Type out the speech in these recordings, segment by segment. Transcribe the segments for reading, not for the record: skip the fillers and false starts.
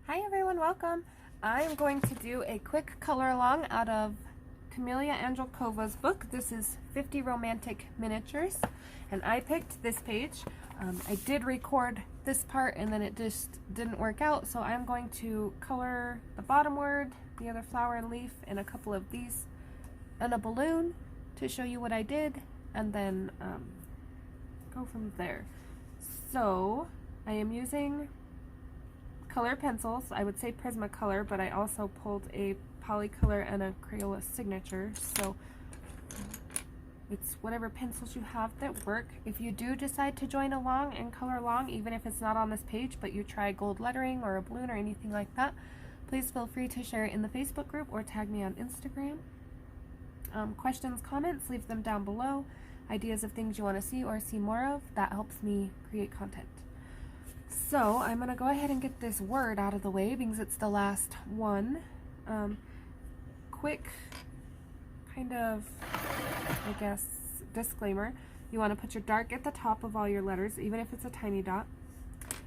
Hi everyone, welcome. I'm going to do a quick color along out of Kameliya Angelkova's book. This is 50 Romantic Miniatures, and I picked this page. I did record this part and then it just didn't work out, so I'm going to color the bottom word, the other flower and leaf, and a couple of these, and a balloon to show you what I did, and then go from there. So I am using color pencils. I would say Prismacolor, but I also pulled a Polycolor and a Crayola signature, so it's whatever pencils you have that work. If you do decide to join along and color along, even if it's not on this page, but you try gold lettering or a balloon or anything like that, please feel free to share it in the Facebook group or tag me on Instagram. Questions, comments, leave them down below. Ideas of things you want to see or see more of, that helps me create content. So I'm going to go ahead and get this word out of the way because it's the last one. Quick kind of, I guess, disclaimer. You want to put your dark at the top of all your letters, even if it's a tiny dot.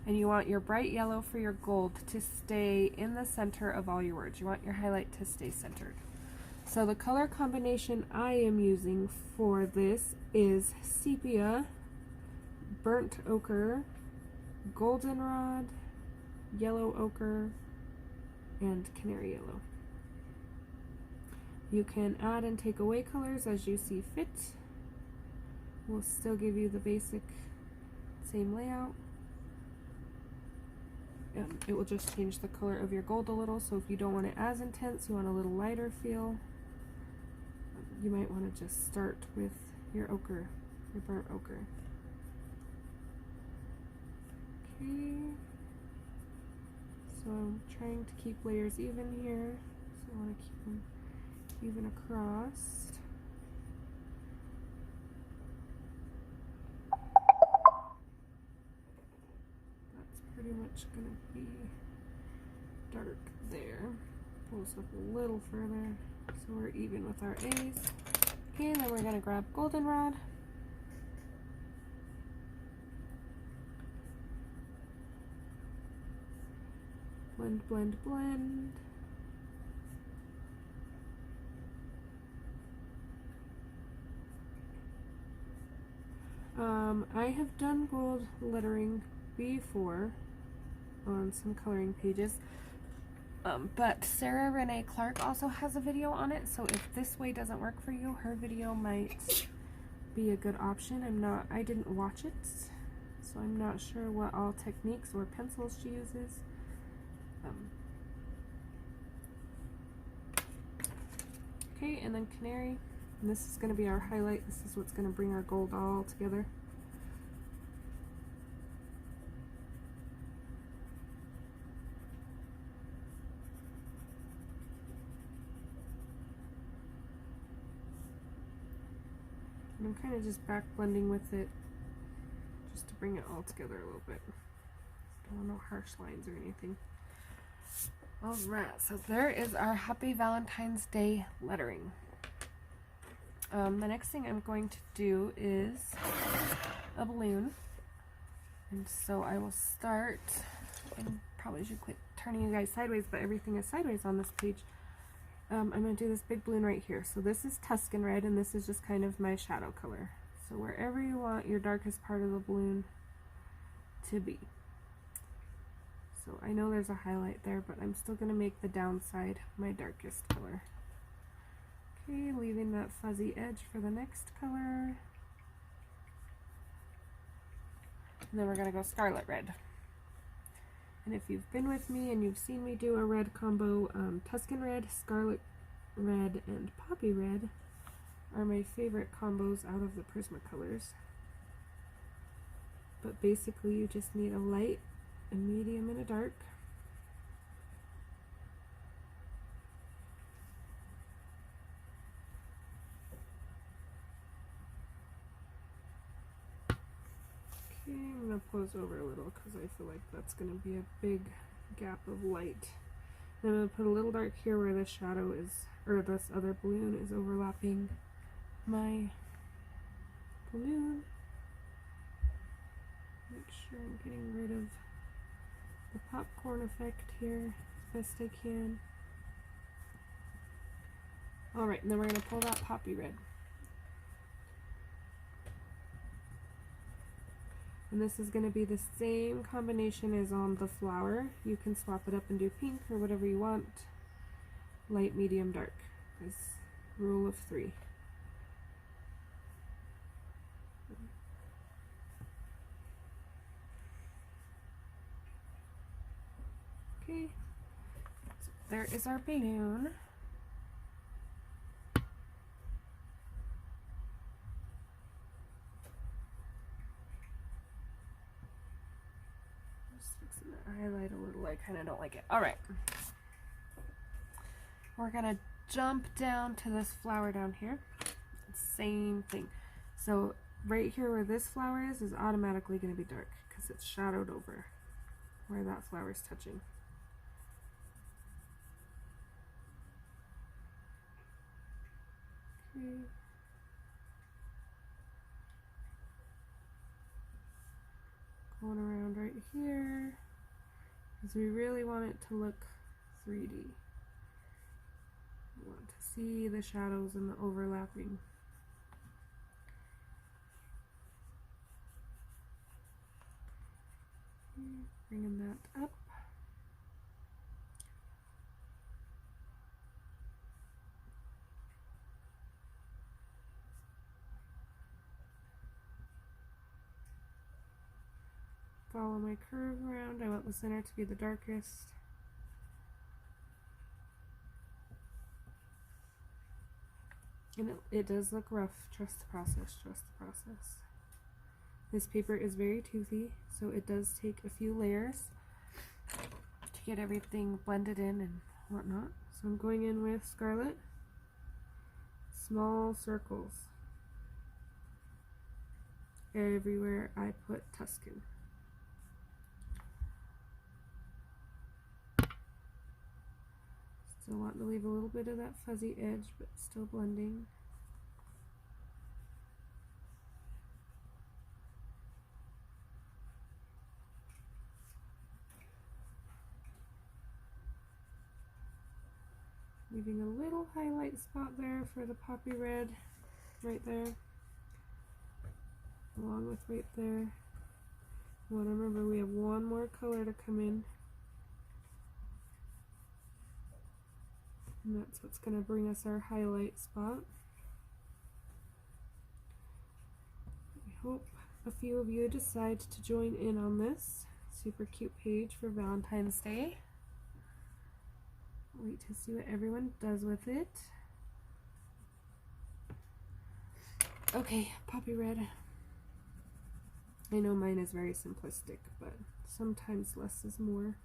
And you want your bright yellow for your gold to stay in the center of all your words. You want your highlight to stay centered. So the color combination I am using for this is sepia, burnt ochre, goldenrod, yellow ochre, and canary yellow. You can add and take away colors as you see fit. We'll still give you the basic same layout. It will just change the color of your gold a little, so if you don't want it as intense, you want a little lighter feel, you might want to just start with your ochre, your burnt ochre. Okay, so I'm trying to keep layers even here, so I want to keep them even across. That's pretty much going to be dark there. Pull this up a little further so we're even with our A's. Okay, then we're going to grab goldenrod. Blend, blend, blend. I have done gold lettering before on some coloring pages, but Sarah Renee Clark also has a video on it, so if this way doesn't work for you, her video might be a good option. I didn't watch it, so I'm not sure what all techniques or pencils she uses. Okay, and then canary, and this is going to be our highlight. This is what's going to bring our gold all together. And I'm kind of just back blending with it just to bring it all together a little bit. Don't want no harsh lines or anything. Alright, so there is our Happy Valentine's Day lettering. The next thing I'm going to do is a balloon. And so I will start, and probably should quit turning you guys sideways, but everything is sideways on this page. I'm going to do this big balloon right here. So this is Tuscan red, and this is just kind of my shadow color. So wherever you want your darkest part of the balloon to be. So I know there's a highlight there, but I'm still going to make the downside my darkest color. Okay, leaving that fuzzy edge for the next color. And then we're going to go scarlet red. And if you've been with me and you've seen me do a red combo, Tuscan red, scarlet red, and poppy red are my favorite combos out of the Prismacolors. But basically you just need a light, a medium, and a dark. Okay, I'm going to close over a little because I feel like that's going to be a big gap of light. And I'm going to put a little dark here where the shadow is, or this other balloon is overlapping my balloon. Make sure I'm getting rid of the popcorn effect here as best I can. Alright, and then we're going to pull that poppy red. And this is going to be the same combination as on the flower. You can swap it up and do pink or whatever you want. Light, medium, dark is rule of 3. Okay, so there is our balloon. Just fixing that highlight a little, I kind of don't like it. Alright, we're going to jump down to this flower down here. Same thing. So right here where this flower is automatically going to be dark because it's shadowed over where that flower is touching. Okay. Going around right here because we really want it to look 3D. We want to see the shadows and the overlapping. Bringing that up. Follow my curve around. I want the center to be the darkest. And it does look rough. Trust the process, trust the process. This paper is very toothy, so it does take a few layers to get everything blended in and whatnot. So I'm going in with Scarlet, small circles everywhere I put Tuscan. Still want to leave a little bit of that fuzzy edge, but still blending. Leaving a little highlight spot there for the poppy red right there, along with right there. Well, remember we have one more color to come in, and that's what's going to bring us our highlight spot. I hope a few of you decide to join in on this super cute page for Valentine's Day. Wait to see what everyone does with it. Okay, poppy red. I know mine is very simplistic, but sometimes less is more.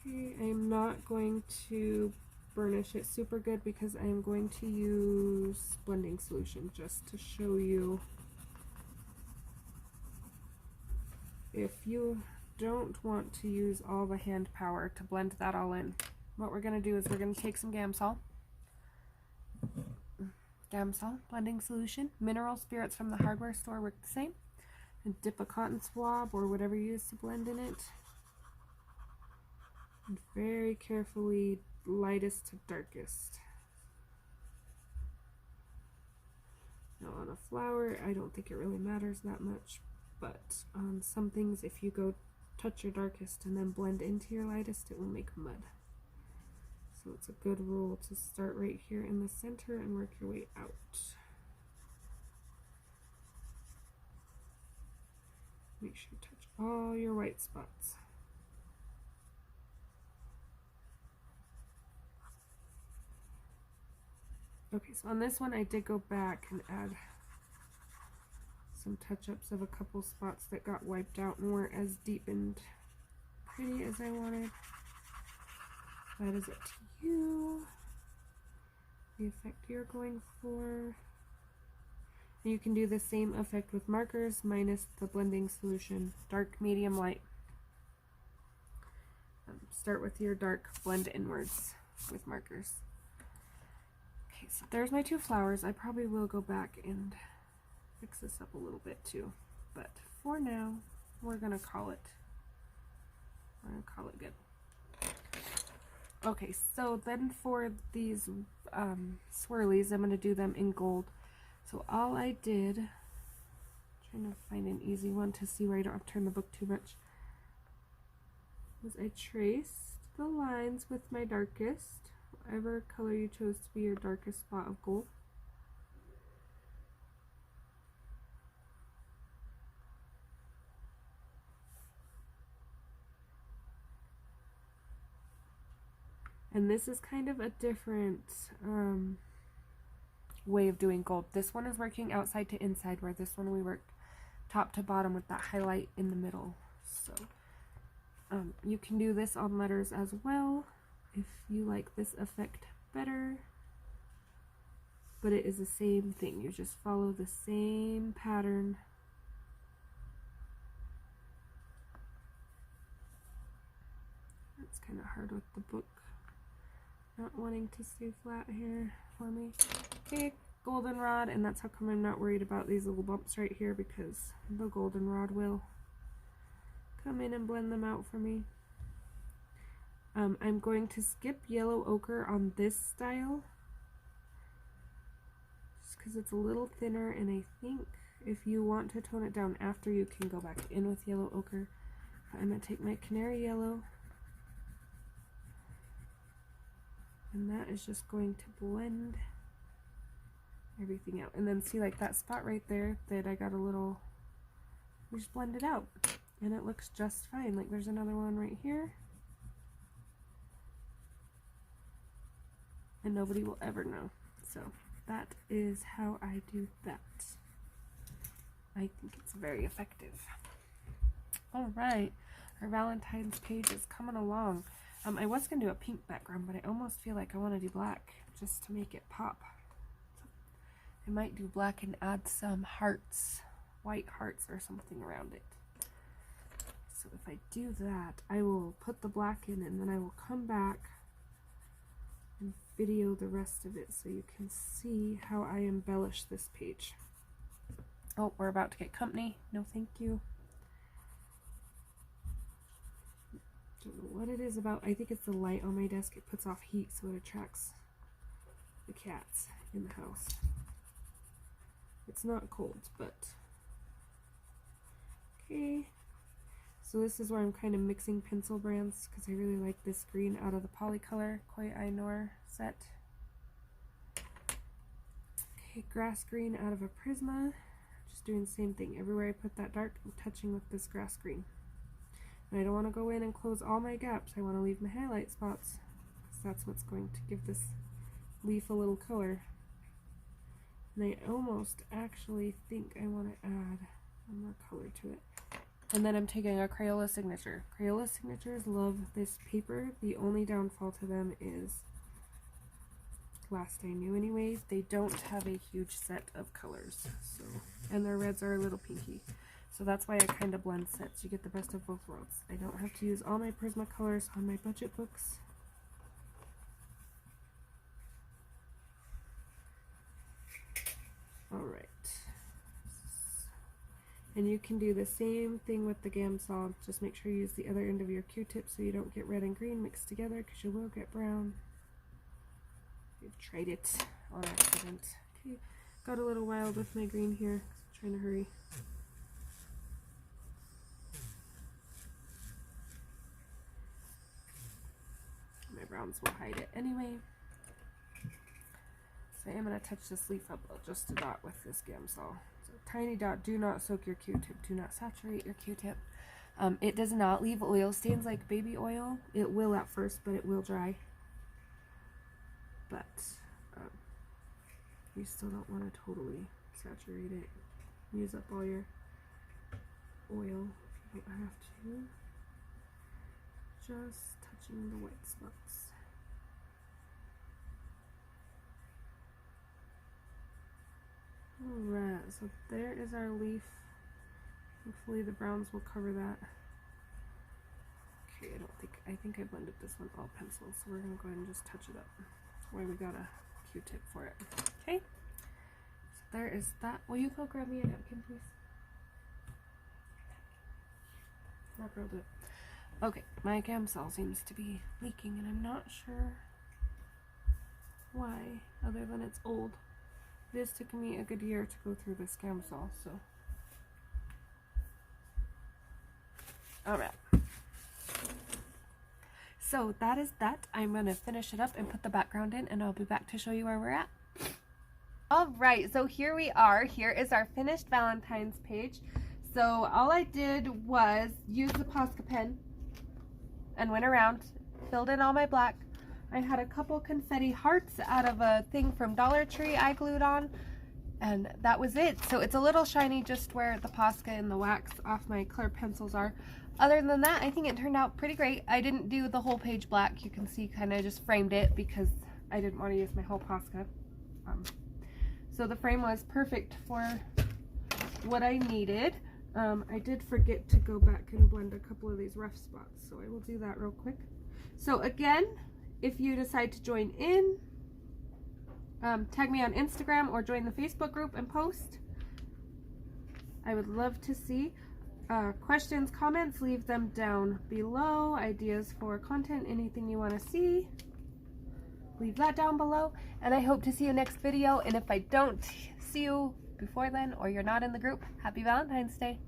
Okay, I'm not going to burnish it super good because I'm going to use blending solution just to show you. If you don't want to use all the hand power to blend that all in, what we're going to do is we're going to take some Gamsol, blending solution, mineral spirits from the hardware store work the same, and dip a cotton swab or whatever you use to blend in it, and very carefully lightest to darkest. Now on a flower, I don't think it really matters that much, but on some things, if you go touch your darkest and then blend into your lightest, it will make mud. So it's a good rule to start right here in the center and work your way out. Make sure you touch all your white spots. Okay, so on this one I did go back and add some touch-ups of a couple spots that got wiped out and weren't as deep and pretty as I wanted. That is up to you, the effect you're going for. And you can do the same effect with markers minus the blending solution, dark, medium, light. Start with your dark, blend inwards with markers. Okay, so there's my two flowers. I probably will go back and fix this up a little bit too, but for now, we're gonna call it good. Okay, so then for these swirlies, I'm gonna do them in gold. So all I did, trying to find an easy one to see where I don't have to turn the book too much, was I traced the lines with my darkest, whatever color you chose to be your darkest spot of gold. And this is kind of a different way of doing gold. This one is working outside to inside, where this one we worked top to bottom with that highlight in the middle. So you can do this on letters as well if you like this effect better. But it is the same thing. You just follow the same pattern. It's kind of hard with the book not wanting to stay flat here for me. Okay, goldenrod, and that's how come I'm not worried about these little bumps right here, because the goldenrod will come in and blend them out for me. I'm going to skip yellow ochre on this style just because it's a little thinner, and I think if you want to tone it down after, you can go back in with yellow ochre. I'm going to take my canary yellow, and that is just going to blend everything out. And then see, like that spot right there that I got a little, we just blend it out and it looks just fine. Like there's another one right here, and nobody will ever know. So that is how I do that. I think it's very effective. All right, our Valentine's page is coming along. I was going to do a pink background, but I almost feel like I want to do black just to make it pop. So I might do black and add some hearts, white hearts or something around it. So if I do that, I will put the black in, and then I will come back and video the rest of it so you can see how I embellish this page. Oh, we're about to get company. No, thank you. Don't know what it is about. I think it's the light on my desk. It puts off heat, so it attracts the cats in the house. It's not cold, but okay. So this is where I'm kind of mixing pencil brands because I really like this green out of the Polycolor Koi Ainur set. Okay, grass green out of a Prisma. Just doing the same thing. Everywhere I put that dark, I'm touching with this grass green. And I don't want to go in and close all my gaps. I want to leave my highlight spots because that's what's going to give this leaf a little color. And I almost actually think I want to add one more color to it. And then I'm taking a Crayola Signature. Crayola Signatures love this paper. The only downfall to them is, last I knew anyways, they don't have a huge set of colors. So, and their reds are a little pinky. So that's why I kind of blend sets. You get the best of both worlds. I don't have to use all my Prisma colors on my budget books. Alright. And you can do the same thing with the Gamsol. Just make sure you use the other end of your Q-tip so you don't get red and green mixed together, because you will get brown. You've tried it on accident. Okay, got a little wild with my green here. Trying to hurry. My browns will hide it anyway. So I am going to touch this leaf up just a dot with this Gamsol. So tiny dot, do not soak your Q-tip, do not saturate your Q-tip. It does not leave oil stains like baby oil. It will at first, but it will dry. But you still don't want to totally saturate it. Use up all your oil if you don't have to. Just touching the white spots. Alright, so there is our leaf. Hopefully the browns will cover that. Okay, I think I blended this one all pencil, so we're gonna go ahead and just touch it up. Where we got a Q-tip for it. Okay, so there is that. Will you go grab me a napkin, please? grilled it. Okay, my Gamsol seems to be leaking and I'm not sure why, other than it's old. It has taken me a good year to go through this Gamsol, so. Alright. So that is that. I'm going to finish it up and put the background in, and I'll be back to show you where we're at. Alright, so here we are. Here is our finished Valentine's page. So all I did was use the Posca pen and went around, filled in all my black. I had a couple confetti hearts out of a thing from Dollar Tree I glued on, and that was it. So it's a little shiny just where the Posca and the wax off my clear pencils are. Other than that, I think it turned out pretty great. I didn't do the whole page black. You can see kind of just framed it because I didn't want to use my whole Posca. So the frame was perfect for what I needed. I did forget to go back and blend a couple of these rough spots, so I will do that real quick. So again, if you decide to join in, tag me on Instagram or join the Facebook group and post. I would love to see questions, comments, leave them down below. Ideas for content, anything you want to see, leave that down below. And I hope to see you next video. And if I don't see you before then, or you're not in the group, happy Valentine's Day.